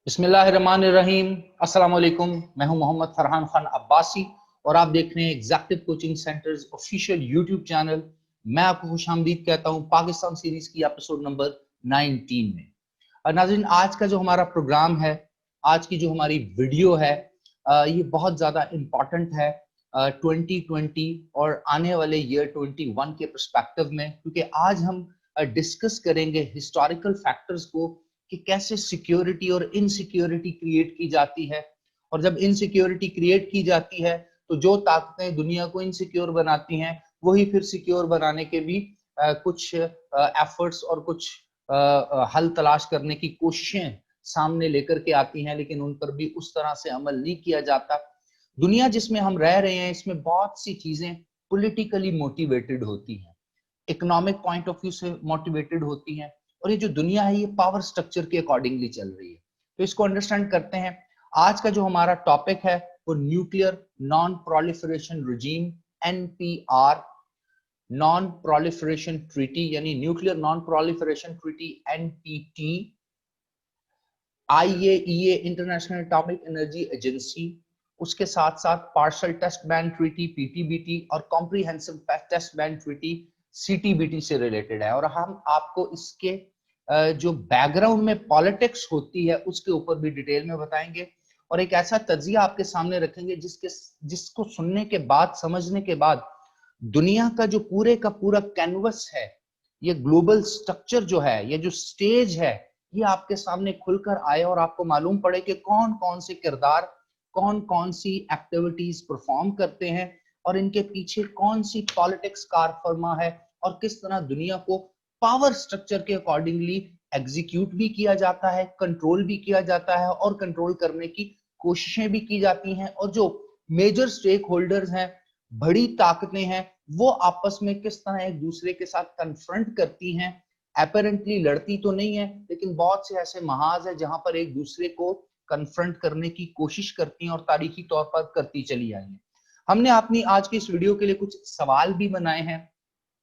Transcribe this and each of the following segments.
बिस्मिल्लाहिर्रहमानिर्रहीम। अस्सलाम वालेकुम। मैं हूं मोहम्मद फरहान खान अब्बासी और आप देख रहे हैं executive coaching centres official YouTube channel. मैं आपको खुशामदीद कहता हूं पाकिस्तान सीरीज की एपिसोड नंबर 19 में। नाज़रीन, आज का जो हमारा प्रोग्राम है, आज की जो हमारी वीडियो है, ये बहुत ज़्यादा इम्पॉर्टेंट है 2020 और आने वाले ईयर 21 के पर्सपेक्टिव में, क्योंकि आज हम डिस्कस करेंगे हिस्टोरिकल फैक्टर्स को कि कैसे सिक्योरिटी और इनसिक्योरिटी क्रिएट की जाती है। और जब इनसिक्योरिटी क्रिएट की जाती है तो जो ताकतें दुनिया को इनसिक्योर बनाती हैं वही फिर सिक्योर बनाने के भी कुछ एफर्ट्स और कुछ हल तलाश करने की कोशिशें सामने लेकर के आती हैं, लेकिन उन पर भी उस तरह से अमल नहीं किया जाता। दुनिया जिसमें हम रह रहे हैं इसमें बहुत सी चीजें पॉलिटिकली मोटिवेटेड होती हैं, इकोनॉमिक पॉइंट ऑफ व्यू से मोटिवेटेड होती हैं, और ये जो दुनिया है ये पावर स्ट्रक्चर के अकॉर्डिंगली चल रही है। तो इसको अंडरस्टैंड करते हैं। आज का जो हमारा टॉपिक है वो nuclear non proliferation regime, NPR, non proliferation treaty यानी nuclear non proliferation treaty NPT, IAEA international atomic energy agency, उसके साथ साथ partial test ban treaty PTBT और comprehensive test ban treaty CTBT से रिलेटेड है। और हम आपको इसके जो बैकग्राउंड में पॉलिटिक्स होती है उसके ऊपर भी डिटेल में बताएंगे और एक ऐसा तज्जिया आपके सामने रखेंगे जिसको सुनने के बाद, समझने के बाद दुनिया का जो पूरे का पूरा कैनवस है, ये ग्लोबल स्ट्रक्चर जो है, ये जो स्टेज है, ये आपके सामने खुलकर आए और आपको मालूम पड़े कि कौन कौन से किरदार, कौन कौन सी एक्टिविटीज परफॉर्म करते हैं और इनके पीछे कौन सी पॉलिटिक्स कार फरमा है और किस तरह दुनिया को पावर स्ट्रक्चर के अकॉर्डिंगली एग्जीक्यूट भी किया जाता है, कंट्रोल भी किया जाता है और कंट्रोल करने की कोशिशें भी की जाती हैं। और जो मेजर स्टेक होल्डर्स हैं, बड़ी ताकतें हैं, वो आपस में किस तरह एक दूसरे के साथ कन्फ्रंट करती हैं। अपरेंटली लड़ती तो नहीं है, लेकिन बहुत से ऐसे महाज है जहां पर एक दूसरे को कन्फ्रंट करने की कोशिश करती हैं और तारीखी तौर पर करती चली आई हैं। हमने अपनी आज की इस वीडियो के लिए कुछ सवाल भी बनाए हैं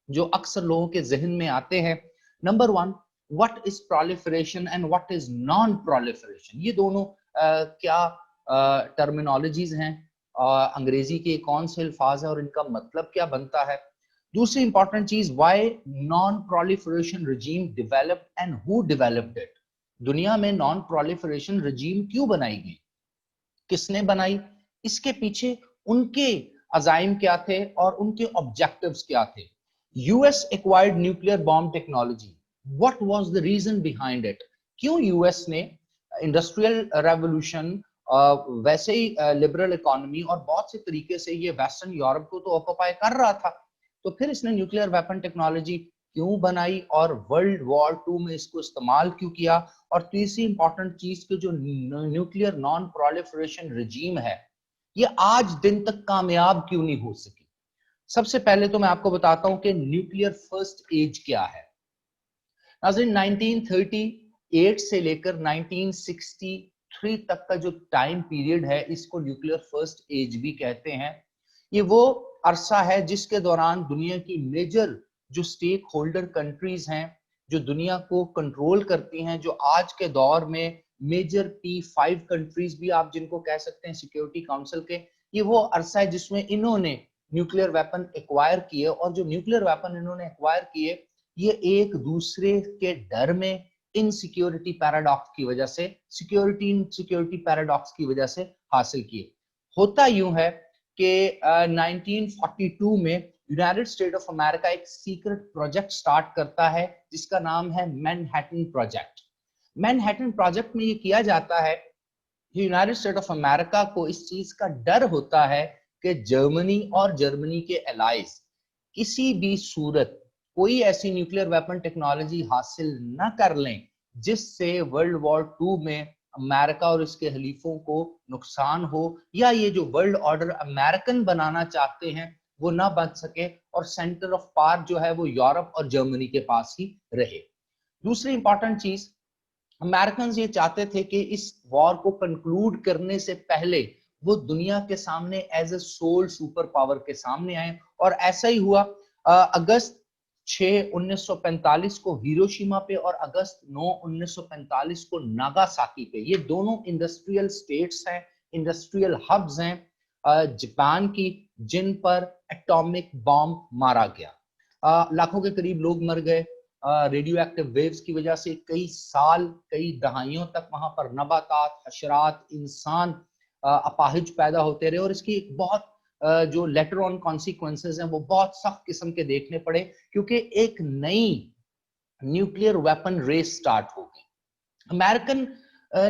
जो अक्सर लोगों के जहन में आते हैं। Number 1, what is proliferation and what is non proliferation? ये दोनों क्या टर्मिनोलॉजीज हैं, अंग्रेजी के कौन से अल्फाज हैं और इनका मतलब क्या बनता है। दूसरी इंपॉर्टेंट चीज, why non proliferation regime developed and who developed it? दुनिया में नॉन प्रोलिफरेशन रिजीम क्यों बनाई गई, किसने बनाई, इसके पीछे उनके अजाइम क्या थे और उनके ऑब्जेक्टिव्स क्या थे। US acquired nuclear bomb technology, what was the reason behind it? क्यों यूएस ने इंडस्ट्रियल रेवोल्यूशन, वैसे ही लिबरल इकोनॉमी और बहुत से तरीके से ये वेस्टर्न यूरोप को तो ऑक्युपाई कर रहा था, तो फिर इसने न्यूक्लियर वेपन टेक्नोलॉजी क्यों बनाई और वर्ल्ड वॉर 2 में इसको इस्तेमाल क्यों किया? और तीसरी इंपॉर्टेंट चीज कि जो न्यूक्लियर नॉन प्रोलिफरेशन रिजीम है ये आज दिन तक कामयाब क्यों नहीं हो सकी। सबसे पहले तो मैं आपको बताता हूं कि न्यूक्लियर फर्स्ट एज क्या है। नाज़रीन, 1938 से लेकर 1963 तक का जो टाइम पीरियड है इसको न्यूक्लियर फर्स्ट एज भी कहते हैं। ये वो अरसा है जिसके दौरान दुनिया की मेजर जो स्टेक होल्डर कंट्रीज हैं, जो दुनिया को कंट्रोल करती हैं, जो आज के दौर में मेजर P5 कंट्रीज भी आप जिनको कह सकते हैं सिक्योरिटी काउंसिल के, ये वो अरसा है जिसमें इन्होंने न्यूक्लियर वेपन एक्वायर किए। और जो न्यूक्लियर वेपन इन्होंने एक्वायर किए ये एक दूसरे के डर में, इनसिक्योरिटी पैराडॉक्स की वजह से, सिक्योरिटी पैराडॉक्स की वजह से हासिल किए। होता यूं है कि 1942 में यूनाइटेड स्टेट ऑफ अमेरिका एक सीक्रेट प्रोजेक्ट स्टार्ट करता है जिसका नाम है मैनहट्टन प्रोजेक्ट। मैनहट्टन प्रोजेक्ट में ये किया जाता है कि यूनाइटेड स्टेट ऑफ अमेरिका को इस चीज का डर होता है कि जर्मनी और जर्मनी के एलाइज किसी भी सूरत कोई ऐसी न्यूक्लियर वेपन टेक्नोलॉजी हासिल न कर लें जिससे वर्ल्ड वॉर 2 में अमेरिका और इसके हलीफों को नुकसान हो, या ये जो वर्ल्ड ऑर्डर अमेरिकन बनाना चाहते हैं वो ना बन सके और सेंटर ऑफ पावर जो है वो यूरोप और जर्मनी के पास ही रहे। दूसरी इंपॉर्टेंट चीज, अमेरिकन ये चाहते थे कि इस वॉर को कंक्लूड करने से पहले वो दुनिया के सामने as a sole superpower के सामने आए और ऐसा ही हुआ। अगस्त 6/1945 को हिरोशिमा पे और अगस्त 9/1945 को नागासाकी पे, ये दोनों इंडस्ट्रियल स्टेट्स हैं, इंडस्ट्रियल हब्स हैं जापान की, जिन पर एटॉमिक बॉम्ब मारा गया। लाखों के करीब लोग मर गए रेडियो एक्टिव वेव्स की वजह से। कई साल, कई दहाइयों तक वहां पर नबातात, हशरात, इंसान अपाहिज पैदा होते रहे, और इसकी बहुत जो लेटर ऑन कॉन्सिक्वेंसेस हैं वो बहुत सख्त किस्म के देखने पड़े, क्योंकि एक नई न्यूक्लियर वेपन रेस स्टार्ट हो गई। अमेरिकन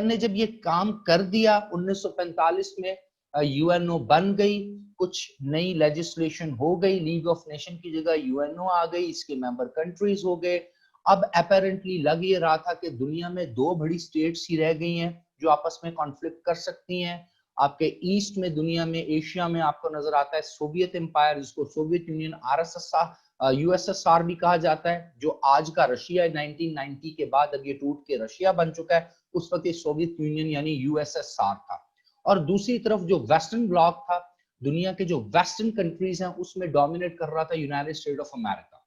ने जब ये काम कर दिया 1945 में, यूएनओ बन गई, कुछ नई लेजिस्लेशन हो गई, लीग ऑफ नेशन की जगह यूएनओ आ गई, इसके मेंबर कंट्रीज हो गए। अब अपेरेंटली लग ये रहा था कि दुनिया में दो बड़ी स्टेट्स ही रह गई हैं जो आपस में कॉन्फ्लिक्ट कर सकती हैं। आपके ईस्ट में, दुनिया में, एशिया में आपको नजर आता है सोवियत एम्पायर, जिसको सोवियत यूनियन, आरएसएसआर, यूएसएसआर भी कहा जाता है, जो आज का रशिया है। 1990 के बाद अब ये टूट के रशिया बन चुका है, उस वक्त ये सोवियत यूनियन यानी यूएसएसआर था। और दूसरी तरफ जो वेस्टर्न ब्लॉक था, दुनिया के जो वेस्टर्न कंट्रीज हैं, उसमें डोमिनेट कर रहा था United state of America.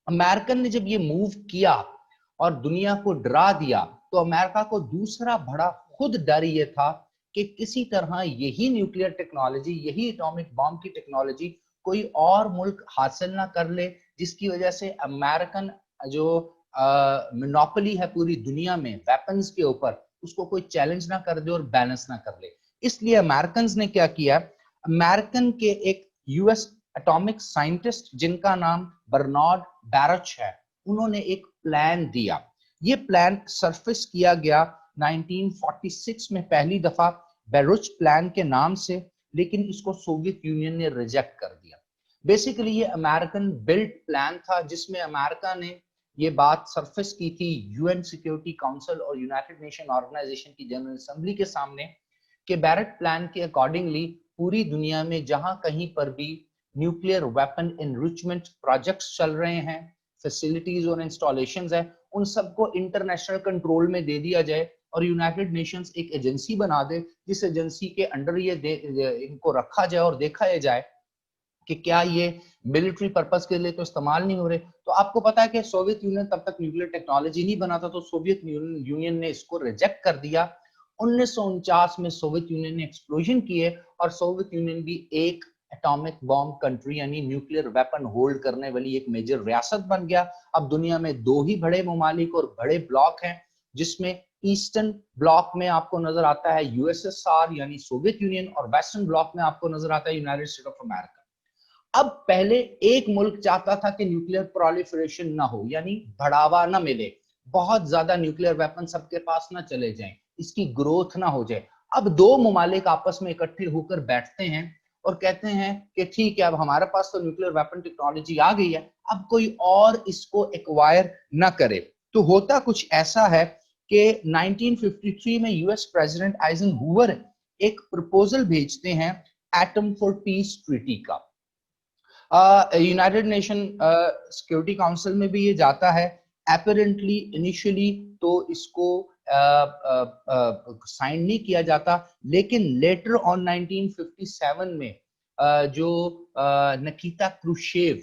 American ने जब ये मूव किया और दुनिया को डरा दिया, तो अमेरिका को दूसरा बड़ा खुद डर ये था कि किसी तरह यही न्यूक्लियर टेक्नोलॉजी, यही एटॉमिक बॉम्ब की टेक्नोलॉजी कोई और मुल्क हासिल ना कर ले, जिसकी वजह से अमेरिकन जो मोनोपोली है पूरी दुनिया में वेपन्स के ऊपर, उसको कोई चैलेंज ना कर दे और बैलेंस ना कर ले। इसलिए अमेरिकन ने क्या किया, अमेरिकन के एक यूएस एटॉमिक साइंटिस्ट जिनका नाम बर्नार्ड बैरच है, उन्होंने एक प्लान दिया। ये प्लान सरफेस किया गया 1946 में पहली दफा बैरुच प्लान के नाम से, लेकिन इसको सोवियत यूनियन ने रिजेक्ट कर दिया। बेसिकली ये अमेरिकन बिल्ट प्लान था, जिसमें अमेरिका ने ये बात सरफेस की थी यूएन सिक्योरिटी काउंसिल और यूनाइटेड नेशन ऑर्गेनाइजेशन की जनरल असेंबली के सामने, कि बैरेट प्लान के अकॉर्डिंगली पूरी दुनिया में जहां कहीं पर भी न्यूक्लियर वेपन एनरिचमेंट प्रोजेक्ट्स चल रहे हैं, फैसिलिटीज और इंस्टॉलेशंस है, उन सबको इंटरनेशनल कंट्रोल में दे दिया जाए और यूनाइटेड नेशंस एक एजेंसी बना दे, जिस एजेंसी के अंडर ये इनको रखा जाए और देखा जाए कि क्या ये मिलिट्री पर्पस के लिए तो इस्तेमाल नहीं हो रहे। तो आपको पता है कि सोवियत यूनियन तब तक न्यूक्लियर टेक्नोलॉजी नहीं बना था, तो सोवियत यूनियन ने इसको रिजेक्ट कर दिया। 1949 में सोवियत यूनियन ने एक्सप्लोजन किए और सोवियत यूनियन भी एक एटॉमिक बॉम्ब कंट्री यानी न्यूक्लियर वेपन होल्ड करने वाली एक मेजर रियासत बन गया। अब दुनिया में दो ही बड़े ममालिक और बड़े ब्लॉक हैं, जिसमें ईस्टर्न ब्लॉक में आपको नजर आता है यूएसएसआर यानी सोवियत यूनियन, और वेस्टर्न ब्लॉक में आपको नजर आता है यूनाइटेड स्टेट ऑफ अमेरिका। अब पहले एक मुल्क चाहता था कि न्यूक्लियर प्रोलिफरेशन ना हो, यानी बढ़ावा ना मिले, बहुत ज्यादा न्यूक्लियर वेपन सबके पास ना चले जाएं, इसकी ग्रोथ ना हो जाए। अब दो ममालिक आपस में इकट्ठे होकर बैठते हैं और कहते हैं कि ठीक है, अब हमारे पास तो न्यूक्लियर वेपन टेक्नोलॉजी आ गई है, अब कोई और इसको एक्वायर ना करे। तो होता कुछ ऐसा है कि 1953 में यूएस प्रेसिडेंट आइजनहूवर एक प्रपोजल भेजते हैं एटम फॉर पीस ट्रीटी का। यूनाइटेड नेशन सिक्योरिटी काउंसिल में भी ये जाता है। एपरेंटली इनिशियली तो इसको साइन नहीं किया जाता, लेकिन लेटर ऑन 1957 में जो निकिता क्रुश्चेव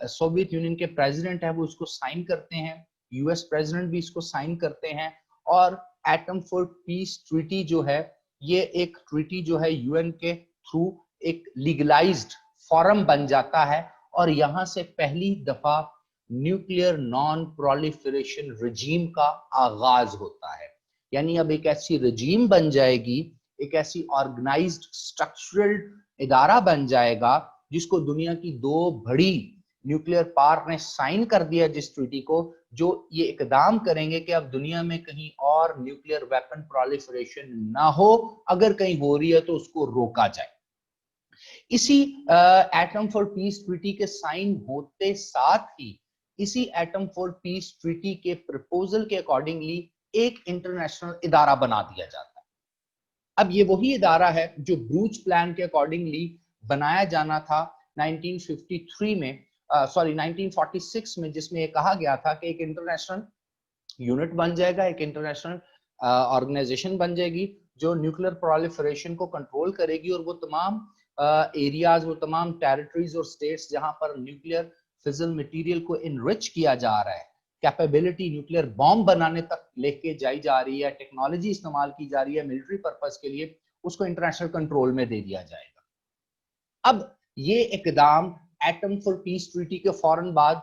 सोवियत यूनियन के प्रेसिडेंट है, वो इसको साइन करते हैं, यूएस प्रेसिडेंट भी इसको साइन करते हैं, और एटम फॉर पीस ट्रीटी जो है, ये एक ट्रीटी जो है यूएन के थ्रू एक लीगलाइज्ड फॉरम बन जाता है, और यहां से पहली दफा न्यूक्लियर नॉन प्रोलिफरेशन रजीम का आगाज होता है। यानी अब एक ऐसी रजीम बन जाएगी, एक ऐसी ऑर्गेनाइज्ड स्ट्रक्चरल इदारा बन जाएगा जिसको दुनिया की दो बड़ी न्यूक्लियर पावर ने साइन कर दिया जिस ट्रीटी को, जो ये इकदाम करेंगे कि अब दुनिया में कहीं और न्यूक्लियर वेपन प्रोलिफरेशन ना हो, अगर कहीं हो रही है तो उसको रोका जाए। इसी एटम फॉर पीस ट्रीटी के साइन होते साथ ही इसी एटम फॉर पीस ट्रीटी के प्रपोजल के अकॉर्डिंगली एक इंटरनेशनल इदारा बना दिया जाता है। अब ये वही इदारा है जो ब्रूच प्लान के अकॉर्डिंगली बनाया जाना था 1953 में, 1946 में, जिसमें ये कहा गया था कि एक इंटरनेशनल यूनिट बन जाएगा, एक इंटरनेशनल ऑर्गेनाइजेशन बन जाएगी जो न्यूक्लियर प्रोलिफरेशन को कंट्रोल करेगी, और वो तमाम एरियाज, वो तमाम टेरिटरीज और स्टेट्स जहां पर न्यूक्लियर फिजल मटेरियल को इनरिच किया जा रहा है, कैपेबिलिटी न्यूक्लियर बॉम्ब बनाने तक लेके जाई जा रही है, टेक्नोलॉजी इस्तेमाल की जा रही है मिलिट्री पर्पस के लिए, उसको इंटरनेशनल कंट्रोल में दे दिया जाएगा। अब ये इकदाम एटम फॉर पीस ट्रीटी के फौरन बाद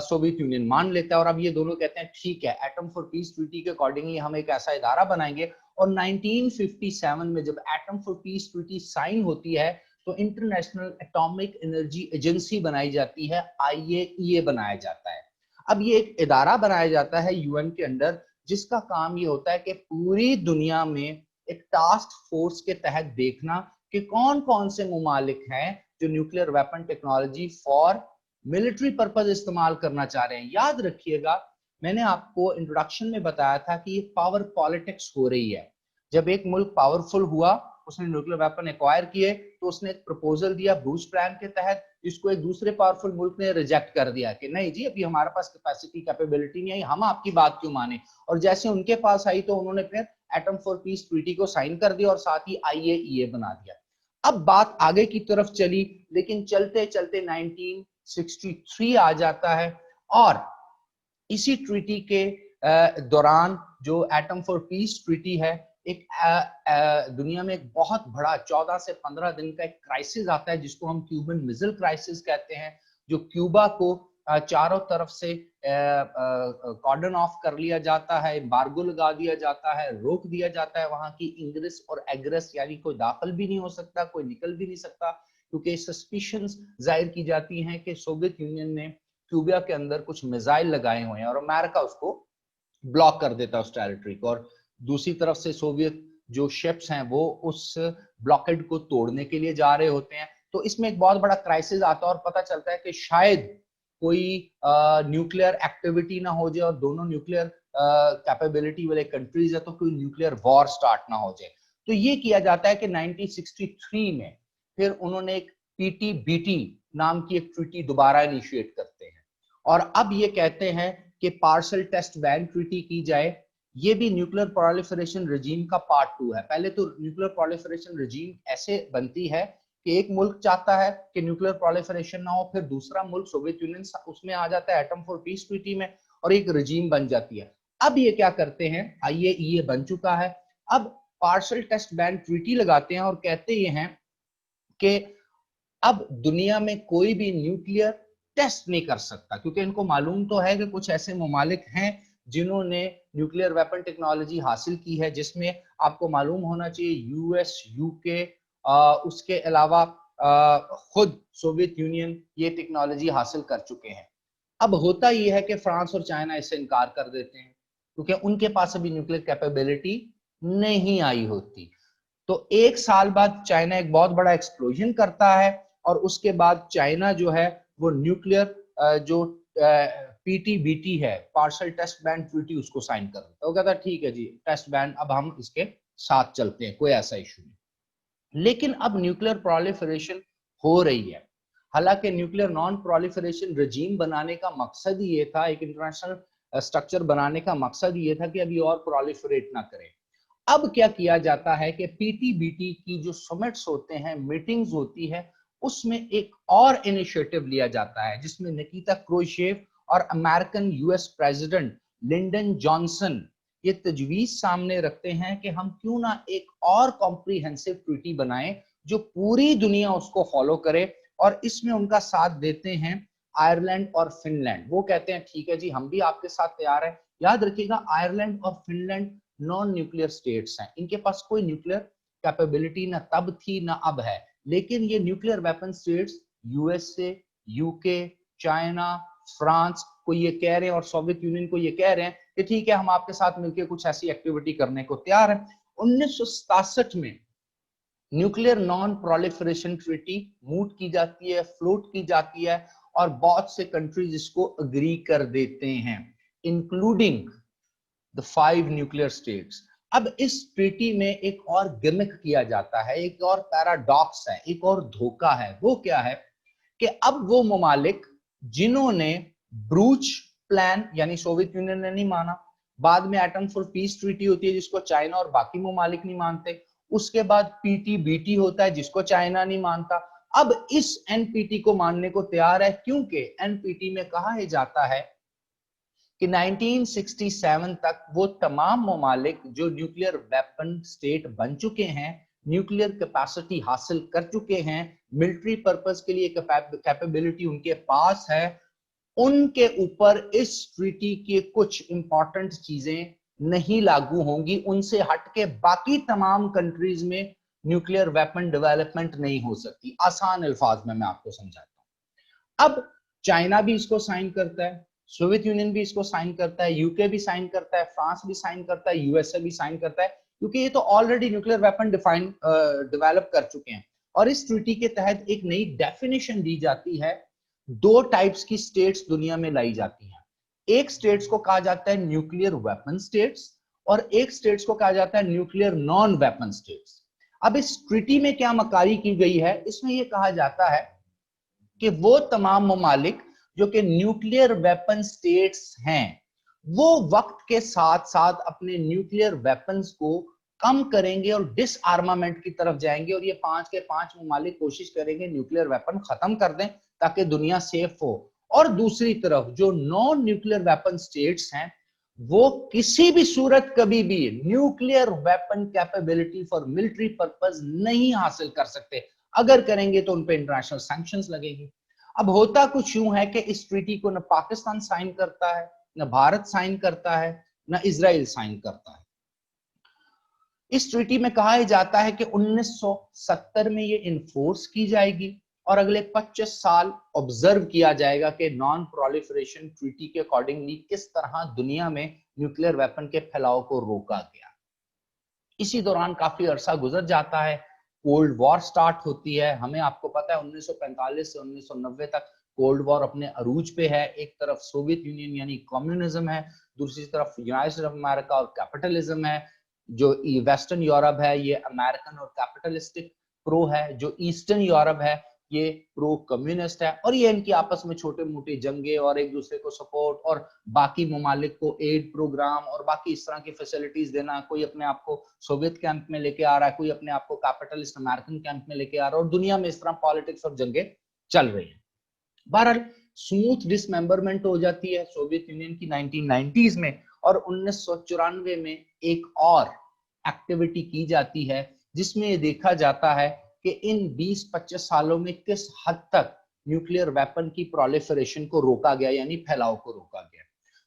सोवियत यूनियन मान लेता है, और अब ये दोनों कहते हैं ठीक है, एटम फॉर पीस ट्रीटी के अकॉर्डिंगली हम एक ऐसा इदारा बनाएंगे। और 1957 में जब atom for peace treaty sign होती है तो इंटरनेशनल एटॉमिक एनर्जी एजेंसी बनाई जाती है, IAEA बनाया जाता है। अब ये एक इदारा बनाया जाता है यूएन के अंडर, जिसका काम ये होता है कि पूरी दुनिया में एक टास्क फोर्स के तहत देखना कि कौन कौन से मुमालिक हैं जो nuclear weapon technology for military purpose इस्तेमाल करना चाह रहे हैं। याद रखिएगा, मैंने आपको इंट्रोडक्शन में बताया था कि ये पावर पॉलिटिक्स हो रही है। जब एक मुल्क पावरफुल हुआ, उसने न्यूक्लियर वेपन एक्वायर किए, तो उसने एक प्रपोजल दिया ब्रूस प्लान के तहत, जिसको एक दूसरे पावरफुल मुल्क ने रिजेक्ट कर दिया कि नहीं जी, अभी हमारे पास कैपेसिटी कैपेबिलिटी नहीं आई, हम आपकी बात क्यों माने। और जैसे उनके पास आई तो उन्होंने फिर एटम फॉर पीस ट्रीटी को साइन कर दिया और साथ ही IAEA बना दिया। अब बात आगे की तरफ चली, लेकिन चलते चलते 1963 आ जाता है, और इसी ट्रीटी के दौरान जो एटम फॉर पीस ट्रीटी है, एक दुनिया में एक बहुत बड़ा 14 से 15 दिन का एक क्राइसिस आता है, जिसको हम क्यूबन मिसाइल क्राइसिस कहते हैं, जो क्यूबा को चारों तरफ से कॉर्डन ऑफ कर लिया जाता है, एम्बार्गो लगा दिया जाता है, रोक दिया जाता है, वहां की इंग्रेस और एग्रेस यानी कोई दाखिल भी नहीं हो सकता, कोई निकल भी नहीं सकता, क्योंकि सस्पिशंस जाहिर की जाती हैं कि सोवियत यूनियन ने क्यूबा के अंदर कुछ मिसाइल लगाए हुए हैं और अमेरिका उसको ब्लॉक कर देता है उस टेरिटरी को। और दूसरी तरफ से सोवियत जो शिप्स हैं वो उस ब्लॉकेड को तोड़ने के लिए जा रहे होते हैं। तो इसमें एक बहुत बड़ा क्राइसिस आता है और पता चलता है कि शायद कोई न्यूक्लियर एक्टिविटी ना हो जाए और दोनों न्यूक्लियर कैपेबिलिटी वाले कंट्रीज है, तो कोई न्यूक्लियर वॉर स्टार्ट ना हो जाए। तो ये किया जाता है कि 1963 में फिर उन्होंने एक PTBT नाम की एक ट्रीटी दोबारा इनिशिएट करते हैं, और अब ये कहते हैं कि पार्शियल टेस्ट बैन ट्रीटी की जाए। ये भी न्यूक्लियर प्रोलिफरेशन रेजीम का पार्ट 2 है। पहले तो न्यूक्लियर प्रोलिफरेशन रेजीम ऐसे बनती है कि एक मुल्क चाहता है कि न्यूक्लियर प्रोलिफरेशन ना हो, फिर दूसरा मुल्क सोवियत यूनियन उसमें आ जाता है एटम फॉर पीस ट्रीटी में, और एक रेजीम बन जाती है। अब ये क्या करते हैं, IAEA बन चुका है, अब पार्शियल टेस्ट बैन ट्रीटी लगाते हैं और कहते ये हैं कि अब दुनिया में कोई भी न्यूक्लियर टेस्ट नहीं कर सकता, क्योंकि इनको मालूम तो है कि कुछ ऐसे ममालिक हैं जिन्होंने न्यूक्लियर वेपन टेक्नोलॉजी हासिल की है, जिसमें आपको मालूम होना चाहिए US, UK, उसके अलावा खुद सोवियत यूनियन ये टेक्नोलॉजी हासिल कर चुके हैं। अब होता यह है कि फ्रांस और चाइना इससे इनकार कर देते हैं, क्योंकि उनके पास अभी न्यूक्लियर कैपेबिलिटी नहीं आई होती। तो एक साल बाद चाइना एक बहुत बड़ा एक्सप्लोजन करता है, और उसके बाद चाइना जो है वो न्यूक्लियर जो PTBT है, पार्शियल टेस्ट बैन ट्रीटी, उसको साइन कर देता है। वो कहता है ठीक है जी, टेस्ट बैन, अब हम इसके साथ चलते हैं, कोई ऐसा इशू नहीं। लेकिन अब न्यूक्लियर प्रोलिफरेशन हो रही है। हालांकि न्यूक्लियर नॉन प्रोलिफरेशन रेजीम बनाने का मकसद ही ये था, एक इंटरनेशनल स्ट्रक्चर बनाने का मकसद ये था कि अभी और प्रोलिफरेट ना करे। अब क्या किया जाता है कि PTBT की जो समिट्स होते हैं, मीटिंग्स होती है, उसमें एक और इनिशिएटिव लिया जाता है, जिसमें निकिता क्रुश्चेव और American US president Lyndon Johnson ये तजवीज सामने रखते हैं कि हम क्यों ना एक और कॉम्प्रिहेंसिव ट्रीटी बनाएं जो पूरी दुनिया उसको फॉलो करे, और इसमें उनका साथ देते हैं आयरलैंड और फिनलैंड। वो कहते हैं ठीक है जी, हम भी आपके साथ तैयार हैं। याद रखिएगा, आयरलैंड और फिनलैंड नॉन न्यूक्लियर स्टेट्स हैं, इनके पास कोई न्यूक्लियर कैपेबिलिटी ना तब थी ना अब है, लेकिन ये nuclear weapon states USA, UK, China, France को ये कह रहे हैं, और सोवियत यूनियन को ये कह रहे हैं कि ठीक है, हम आपके साथ मिलकर कुछ ऐसी एक्टिविटी करने को तैयार हैं। 1967 में nuclear non proliferation treaty move की जाती है, फ्लोट की जाती है, और बहुत से कंट्रीज इसको अग्री कर देते हैं, इंक्लूडिंग the 5 न्यूक्लियर स्टेट्स। अब इस ट्रीटी में एक और गिमिक किया जाता है, एक और पैराडॉक्स है, एक और धोखा है। वो क्या है कि अब वो ममालिक जिन्होंने ब्रूच प्लान यानी सोवियत यूनियन ने नहीं माना, बाद में एटम फॉर पीस ट्रीटी होती है जिसको चाइना और बाकी ममालिक नहीं मानते, उसके बाद PTBT होता है जिसको चाइना नहीं मानता, अब इस एनपीटी को मानने को तैयार है, क्योंकि एनपीटी में कहा ही जाता है कि 1967 तक वो तमाम ममालिक जो न्यूक्लियर वेपन स्टेट बन चुके हैं, न्यूक्लियर कैपेसिटी हासिल कर चुके हैं, मिलिट्री पर्पस के लिए कैपेबिलिटी उनके पास है, उनके ऊपर इस ट्रीटी के कुछ इंपॉर्टेंट चीजें नहीं लागू होंगी। उनसे हटके बाकी तमाम कंट्रीज में न्यूक्लियर वेपन डेवलपमेंट नहीं हो सकती। आसान अल्फाज में मैं आपको समझाता हूं। अब चाइना भी इसको साइन करता है, सोवियत यूनियन भी इसको साइन करता है, यूके भी साइन करता है, फ्रांस भी साइन करता है, यूएसए भी साइन करता है, क्योंकि ये तो ऑलरेडी न्यूक्लियर वेपन डेवलप कर चुके हैं। और इस ट्रीटी के तहत एक नई डेफिनेशन दी जाती है। दो टाइप्स की स्टेट्स दुनिया में लाई जाती हैं। एक स्टेट्स को कहा जाता है न्यूक्लियर वेपन स्टेट्स, और एक स्टेट्स को कहा जाता है न्यूक्लियर नॉन वेपन स्टेट्स। अब इस ट्रीटी में क्या मकारी की गई है, इसमें यह कहा जाता है कि वो तमाम ममालिक जो कि न्यूक्लियर वेपन स्टेट्स हैं, वो वक्त के साथ साथ अपने न्यूक्लियर वेपन्स को कम करेंगे और डिसआर्मामेंट की तरफ जाएंगे, और ये 5 के 5 ममालिक कोशिश करेंगे न्यूक्लियर वेपन खत्म कर दें ताकि दुनिया सेफ हो। और दूसरी तरफ जो नॉन न्यूक्लियर वेपन स्टेट्स हैं, वो किसी भी सूरत कभी भी nuclear weapon capability for military purpose नहीं हासिल कर सकते। अगर करेंगे तो उन पे इंटरनेशनल सैंक्शंस लगेगी। अब होता कुछ यूं है कि इस ट्रीटी को न पाकिस्तान साइन करता है, न भारत साइन करता है, न इजराइल साइन करता है। इस ट्रीटी में कहा जाता है कि 1970 में ये इन्फोर्स की जाएगी और अगले 25 साल ऑब्जर्व किया जाएगा कि नॉन प्रोलिफरेशन ट्रीटी के अकॉर्डिंगली किस तरह दुनिया में न्यूक्लियर वेपन के फैलाव को रोका गया। इसी दौरान काफी अरसा गुजर जाता है, कोल्ड वॉर स्टार्ट होती है। हमें आपको पता है 1945 से 1990 तक कोल्ड वॉर अपने अरूज पे है। एक तरफ सोवियत यूनियन यानी कम्युनिज्म है, दूसरी तरफ यूनाइटेड स्टेट्स ऑफ अमेरिका और कैपिटलिज्म है। जो वेस्टर्न यूरोप है ये अमेरिकन और कैपिटलिस्टिक प्रो है, जो ईस्टर्न यूरोप है ये प्रो कम्युनिस्ट है। और ये इनकी आपस में छोटे मोटे जंगे और एक दूसरे को सपोर्ट और बाकी ममालिक को एड प्रोग्राम और बाकी इस तरह की फैसिलिटीज देना। कोई अपने आप को सोवियत कैंप में लेके आ रहा है, कोई अपने आप को कैपिटलिस्ट अमेरिकन कैंप में लेके आ रहा है, और दुनिया में इस तरह पॉलिटिक्स और जंगे चल रही है। बहरहाल स्मूथ डिसमेंबरमेंट हो जाती है सोवियत यूनियन की 1990s में, और 1994 में एक और एक्टिविटी की जाती है जिसमें ये देखा जाता है कि इन 20-25 सालों में किस हद तक न्यूक्लियर वेपन की प्रोलिफरेशन को रोका गया, यानी फैलाव को रोका गया।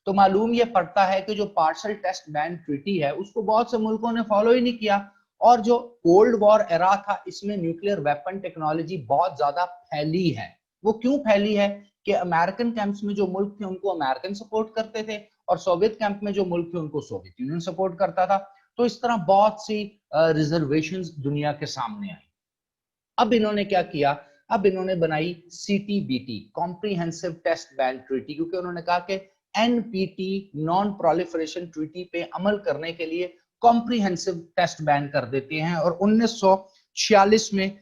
तो मालूम यह पड़ता है कि जो पार्शियल टेस्ट बैन ट्रीटी है उसको बहुत से मुल्कों ने फॉलो ही नहीं किया, और जो कोल्ड वॉर एरा था इसमें न्यूक्लियर वेपन टेक्नोलॉजी बहुत ज्यादा फैली है। वो क्यों फैली है कि अमेरिकन कैंप्स में जो मुल्क थे उनको अमेरिकन सपोर्ट करते थे, और सोवियत कैंप में जो मुल्क थे उनको सोवियत यूनियन सपोर्ट करता था। तो इस तरह बहुत सी रिजर्वेशंस दुनिया के सामने आई। अब इन्होंने क्या किया, अब इन्होंने बनाई CTBT, comprehensive test ban treaty, क्योंकि उन्होंने कहा कि एनपीटी नॉन प्रोलिफरेशन ट्रीटी पे अमल करने के लिए कॉम्प्रिहेंसिव टेस्ट बैन कर देते हैं। और 1996 में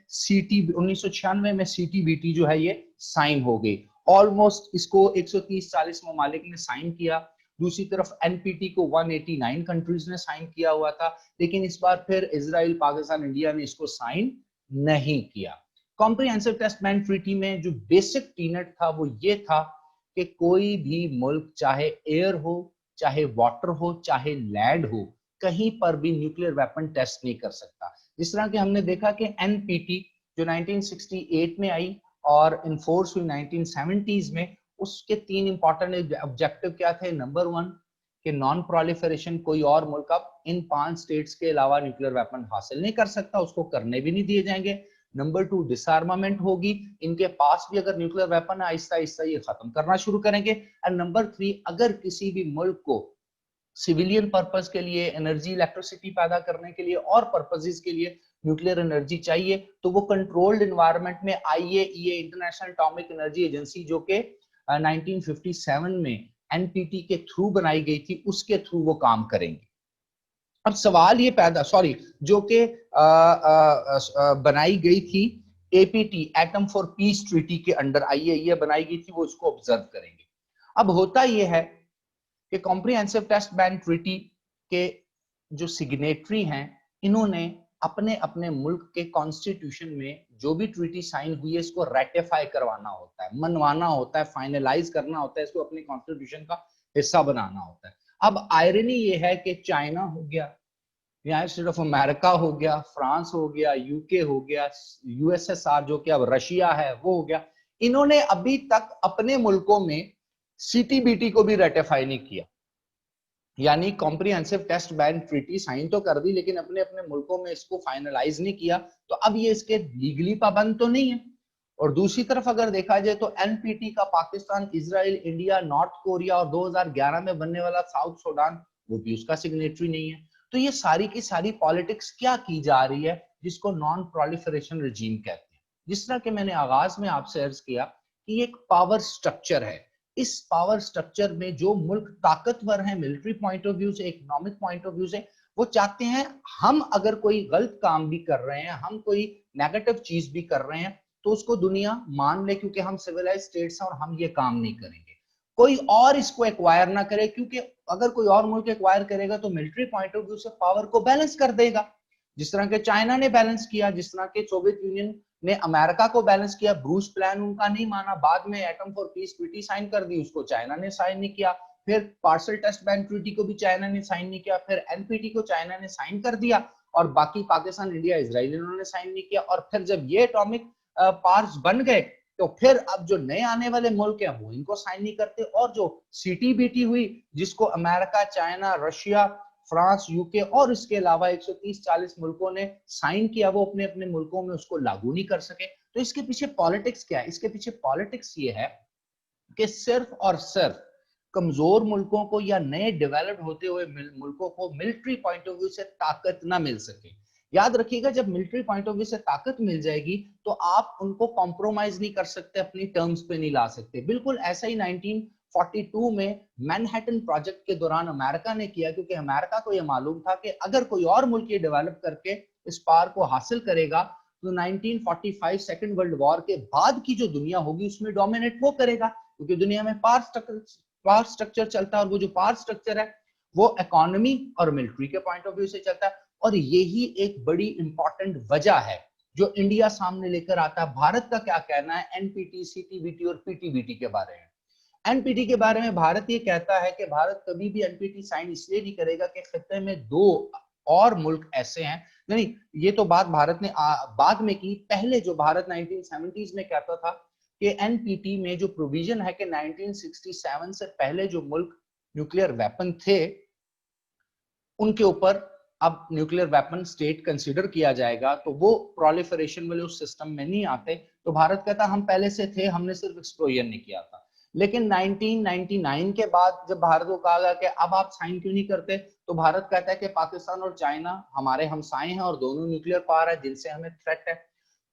सीटीबीटी जो है ये साइन हो गई। ऑलमोस्ट इसको 130-140 ममालिक ने साइन किया। दूसरी तरफ एनपीटी को 189 कंट्रीज ने साइन किया हुआ था, लेकिन इस बार फिर इजराइल, पाकिस्तान, इंडिया ने इसको साइन नहीं किया। कॉम्प्रिहेंसिव टेस्ट बैन ट्रीटी में जो बेसिक टीनेट था वो ये था कि कोई भी मुल्क चाहे एयर हो, चाहे वाटर हो, चाहे लैंड हो, कहीं पर भी न्यूक्लियर वेपन टेस्ट नहीं कर सकता। जिस तरह कि हमने देखा कि एनपीटी जो 1968 में आई और इन्फोर्स हुई 1970s में, उसके 3 इंपॉर्टेंट ऑब्जेक्टिव क्या थे। नंबर 1 कि नॉन प्रोलिफरेशन, कोई और मुल्क अब इन 5 स्टेट्स के अलावा न्यूक्लियर वेपन हासिल नहीं कर सकता, उसको करने भी नहीं दिए जाएंगे। नंबर 2 डिसआर्मामेंट होगी, इनके पास भी अगर न्यूक्लियर वेपन है आहिस्ता आहिस्ता ये खत्म करना शुरू करेंगे। एंड नंबर 3 अगर किसी भी मुल्क को सिविलियन पर्पस के लिए, एनर्जी, इलेक्ट्रिसिटी पैदा करने के लिए और पर्पसेस के लिए न्यूक्लियर एनर्जी चाहिए, तो वो कंट्रोल्ड एनवायरनमेंट में IAEA, international atomic energy agency, जो कि 1957 में एनपीटी के थ्रू बनाई गई थी, उसके थ्रू वो काम करेंगे। अब सवाल ये पैदा, जो कि बनाई गई थी APT, atom for peace treaty के अंडर आईएईए बनाई गई थी, वो इसको ऑब्जर्व करेंगे। अब होता यह है कि कॉम्प्रिहेंसिव टेस्ट बैन ट्रीटी के जो सिग्नेटरी हैं, इन्होंने अपने अपने मुल्क के कॉन्स्टिट्यूशन में जो भी ट्रीटी साइन हुई है इसको रेटिफाई करवाना होता है, मनवाना होता है, फाइनलाइज करना होता है, इसको अपने कॉन्स्टिट्यूशन का हिस्सा बनाना होता है। अब आयरनी ये है कि चाइना हो गया, यूनाइटेड स्टेट ऑफ अमेरिका हो गया, फ्रांस हो गया, यूके हो गया, यूएसएसआर जो कि अब रशिया है वो हो गया, इन्होंने अभी तक अपने मुल्कों में सीटीबीटी को भी रेटिफाई नहीं किया, यानी comprehensive test ban treaty sign तो कर दी लेकिन अपने अपने मुल्कों में इसको फाइनलाइज नहीं किया, तो अब ये इसके लीगली पाबंद तो नहीं है। और दूसरी तरफ अगर देखा जाए तो एनपीटी का Pakistan, Israel, India, north Korea और 2011 में बनने वाला साउथ सूडान, वो भी उसका सिग्नेटरी नहीं है। तो ये सारी की सारी पॉलिटिक्स क्या की जा रही है, जिसको नॉन प्रोलिफरेशन रिजीम कहते हैं। जिस तरह के मैंने आगाज में आपसे अर्ज किया कि एक पावर स्ट्रक्चर है, इस पावर स्ट्रक्चर में जो मुल्क ताकतवर है मिलिट्री पॉइंट ऑफ व्यू से, इकोनॉमिक पॉइंट ऑफ व्यू से, वो चाहते हैं हम अगर कोई गलत काम भी कर रहे हैं, हम कोई नेगेटिव चीज भी कर रहे हैं, तो उसको दुनिया मान ले क्योंकि हम सिविलाइज स्टेट्स हैं और हम ये काम नहीं करेंगे, कोई और इसको एक्वायर ना करे, क्योंकि अगर कोई और मुल्क एक्वायर करेगा तो मिलिट्री पॉइंट ऑफ व्यू से पावर को बैलेंस कर देगा, जिस तरह के चाइना ने बैलेंस किया, जिस तरह के सोवियत यूनियन ने अमेरिका को बैलेंस किया। ब्रूस प्लान उनका नहीं माना, बाद में atom for peace treaty sign कर दी, उसको चाइना ने साइन नहीं किया, फिर पार्शियल टेस्ट बैन ट्रीटी को भी चाइना ने साइन नहीं किया, फिर एनपीटी को चाइना ने साइन कर दिया और बाकी पाकिस्तान, इंडिया, इजराइल इन्होंने साइन नहीं किया। और फिर जब ये एटॉमिक पार्ट्स बन गए तो फिर अब जो नए आने वाले मुल्क हैं वो इनको साइन नहीं करते, और जो सीटीबीटी हुई जिसको America, China, Russia, France, UK और इसके अलावा 130-40 मुल्कों ने साइन किया, वो अपने अपने मुल्कों में उसको लागू नहीं कर सके। तो इसके पीछे पॉलिटिक्स क्या है? इसके पीछे पॉलिटिक्स ये है कि सिर्फ और सिर्फ कमजोर मुल्कों को या नए डेवलप होते हुए मुल्कों को मिलिट्री पॉइंट ऑफ व्यू से ताकत ना मिल सके। याद रखिएगा, जब मिलिट्री पॉइंट ऑफ व्यू से ताकत मिल जाएगी तो आप उनको कॉम्प्रोमाइज नहीं कर सकते, अपनी टर्म्स पे नहीं ला सकते। बिल्कुल ऐसा ही 1942 में मैनहट्टन प्रोजेक्ट के दौरान अमेरिका ने किया, क्योंकि अमेरिका को यह मालूम था कि अगर कोई और मुल्क ये डेवलप करके इस पार को हासिल करेगा तो 1945 सेकेंड वर्ल्ड वॉर के बाद की जो दुनिया होगी उसमें डोमिनेट वो करेगा, क्योंकि दुनिया में पावर स्ट्रक्चर चलता है और वो जो पावर स्ट्रक्चर है वो इकोनॉमी और मिलिट्री के पॉइंट ऑफ व्यू से चलता है। और यही एक बड़ी इंपॉर्टेंट वजह है जो इंडिया सामने लेकर आता है। भारत का क्या कहना है एनपीटी, सीटीबीटी और पीटीबीटी के बारे में? एनपीटी के बारे में भारत ये कहता है कि भारत कभी भी एनपीटी साइन इसलिए नहीं करेगा कि खित्ते में दो और मुल्क ऐसे हैं, नहीं, ये तो बात भारत ने बाद में की। पहले जो भारत 1970s में कहता था कि एनपीटी में जो प्रोविजन है कि 1967 से पहले जो मुल्क न्यूक्लियर वेपन थे उनके ऊपर अब न्यूक्लियर वेपन स्टेट कंसीडर किया जाएगा, तो वो प्रोलिफरेशन वाले उस सिस्टम में नहीं आते। तो भारत कहता हम पहले से थे, हमने सिर्फ एक्सप्लोजन नहीं किया था। लेकिन 1999 के बाद जब भारत को कहा गया कि अब आप साइन क्यों नहीं करते, तो भारत कहता है कि पाकिस्तान और चाइना हमारे हमसाए हैं और दोनों न्यूक्लियर पावर है जिनसे हमें थ्रेट है।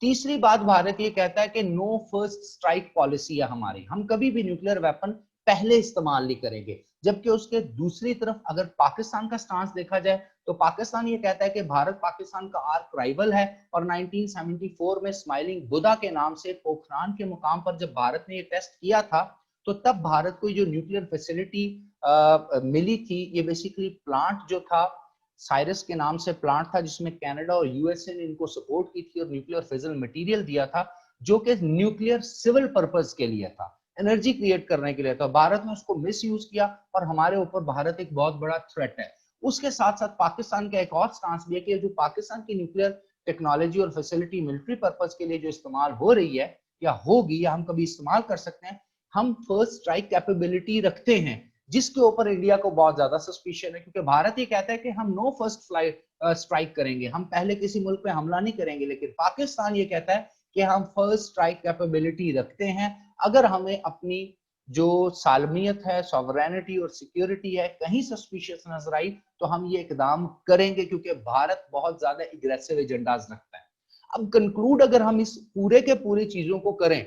तीसरी बात भारत ये कहता है कि नो फर्स्ट स्ट्राइक पॉलिसी है हमारी, हम कभी भी न्यूक्लियर वेपन पहले इस्तेमाल नहीं करेंगे। जबकि उसके दूसरी तरफ अगर पाकिस्तान का स्टांस देखा जाए तो पाकिस्तान ये कहता है कि भारत पाकिस्तान का आर्क राइवल है, और 1974 में स्माइलिंग बुद्धा के नाम से पोखरान के मुकाम पर जब भारत ने ये टेस्ट किया था तो तब भारत को जो न्यूक्लियर फैसिलिटी मिली थी, ये बेसिकली प्लांट जो था साइरस के नाम से प्लांट था जिसमें कनाडा और यूएसए ने इनको सपोर्ट की थी और न्यूक्लियर फिजल मटेरियल दिया था जो कि न्यूक्लियर सिविल पर्पस के लिए था, एनर्जी क्रिएट करने के लिए था। भारत ने उसको मिस यूज किया और हमारे ऊपर भारत एक बहुत बड़ा थ्रेट है। उसके साथ साथ पाकिस्तान का एक और स्टांस भी है कि जो पाकिस्तान की न्यूक्लियर टेक्नोलॉजी और फैसिलिटी मिलिट्री पर्पस के लिए जो इस्तेमाल हो रही है या होगी या हम कभी इस्तेमाल कर सकते हैं, हम फर्स्ट स्ट्राइक कैपेबिलिटी रखते हैं, जिसके ऊपर इंडिया को बहुत ज्यादा सस्पिशन है, क्योंकि भारत ये कहता है कि हम नो फर्स्ट स्ट्राइक करेंगे, हम पहले किसी मुल्क पे हमला नहीं करेंगे। लेकिन पाकिस्तान ये कहता है कि हम फर्स्ट स्ट्राइक कैपेबिलिटी रखते हैं, अगर हमें अपनी जो सालमियत है, सॉवरेनिटी और सिक्योरिटी है कहीं सस्पिशियस नजर आई तो हम ये इकदाम करेंगे, क्योंकि भारत बहुत ज्यादा एग्रेसिव एजेंडाज रखता है। अब कंक्लूड अगर हम इस पूरे के पूरी चीजों को करें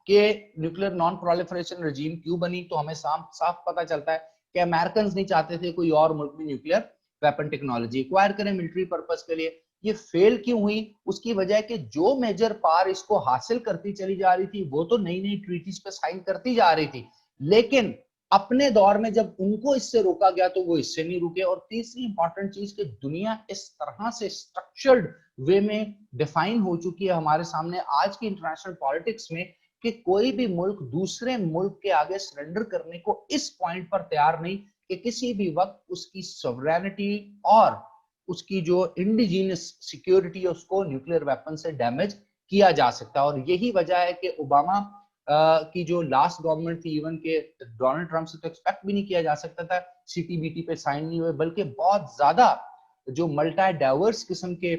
कि न्यूक्लियर नॉन प्रोलिफरेशन रजीम क्यों बनी, तो हमें साफ पता चलता है कि अमेरिकन नहीं चाहते थे कोई और मुल्क में न्यूक्लियर वेपन टेक्नोलॉजी एक्वायर करें मिलिट्री पर्पस के लिए। ये फेल क्यों हुई? उसकी वजह है कि जो मेजर पावर इसको हासिल करती चली जा रही थी वो तो नई नई ट्रीटीज पे साइन करती जा रही थी, लेकिन अपने दौर में जब उनको इससे रोका गया तो वो इससे नहीं रुके। और तीसरी इंपॉर्टेंट चीज कि दुनिया इस तरह से स्ट्रक्चर्ड वे में डिफाइन हो चुकी है हमारे सामने आज की इंटरनेशनल पॉलिटिक्स में कि कोई भी मुल्क दूसरे मुल्क के आगे सरेंडर करने को इस पॉइंट पर तैयार नहीं कि किसी भी वक्त उसकी सॉवरेनिटी और उसकी जो इंडिजीनियस सिक्योरिटी है उसको न्यूक्लियर वेपन से डैमेज किया जा सकता है। और यही वजह है कि ओबामा की जो लास्ट गवर्नमेंट थी, इवन के डोनाल्ड ट्रंप से तो एक्सपेक्ट भी नहीं किया जा सकता था सीटीबीटी पे साइन नहीं हुए, बल्कि बहुत ज्यादा जो मल्टी डाइवर्स किस्म के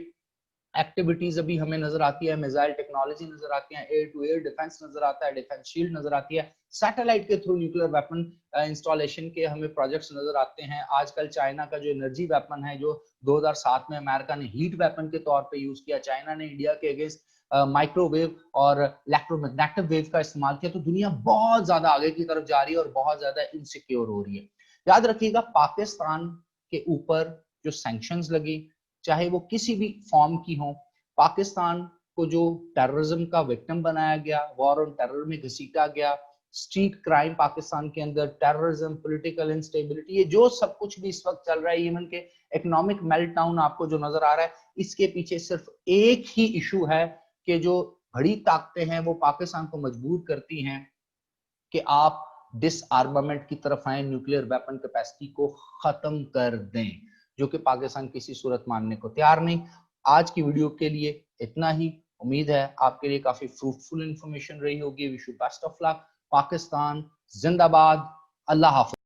एक्टिविटीज अभी हमें नजर आती है। मिसाइल टेक्नोलॉजी नजर आती है, एयर टू एयर डिफेंस नजर आता है, डिफेंस शील्ड नजर आती है, सैटेलाइट के थ्रू न्यूक्लियर वेपन इंस्टॉलेशन के हमें प्रोजेक्ट्स नजर आते हैं। आजकल चाइना का जो एनर्जी वेपन है जो 2007 में अमेरिका ने हीट वेपन के तौर पे यूज किया, चाइना ने इंडिया के अगेंस्ट माइक्रोवेव और इलेक्ट्रोमैग्नेटिक वेव का इस्तेमाल किया, तो दुनिया बहुत ज्यादा आगे की तरफ जा रही है और बहुत ज्यादा इनसिक्योर हो रही है। याद रखिएगा पाकिस्तान के ऊपर जो सैंक्शंस लगी चाहे वो किसी भी फॉर्म की हो, पाकिस्तान को जो टेररिज्म का विक्टिम बनाया गया, वॉर ऑन टेरर में घसीटा गया, स्ट्रीट क्राइम पाकिस्तान के अंदर, टेररिज्म, पॉलिटिकल इंस्टेबिलिटी, ये जो सब कुछ भी इस वक्त चल रहा है, यमन के इकोनॉमिक मेल्टडाउन आपको जो नजर आ रहा है, इसके पीछे सिर्फ एक ही इशू है कि जो बड़ी ताकतें हैं वो पाकिस्तान को मजबूर करती हैं कि आप डिसआर्मामेंट की तरफ आए, न्यूक्लियर वेपन कैपेसिटी को खत्म कर दें, जो कि पाकिस्तान किसी सूरत मानने को तैयार नहीं। आज की वीडियो के लिए इतना ही। उम्मीद है आपके लिए काफी फ्रूटफुल इंफॉर्मेशन रही होगी। Wish you best of luck. Pakistan जिंदाबाद। अल्लाह हाफिज।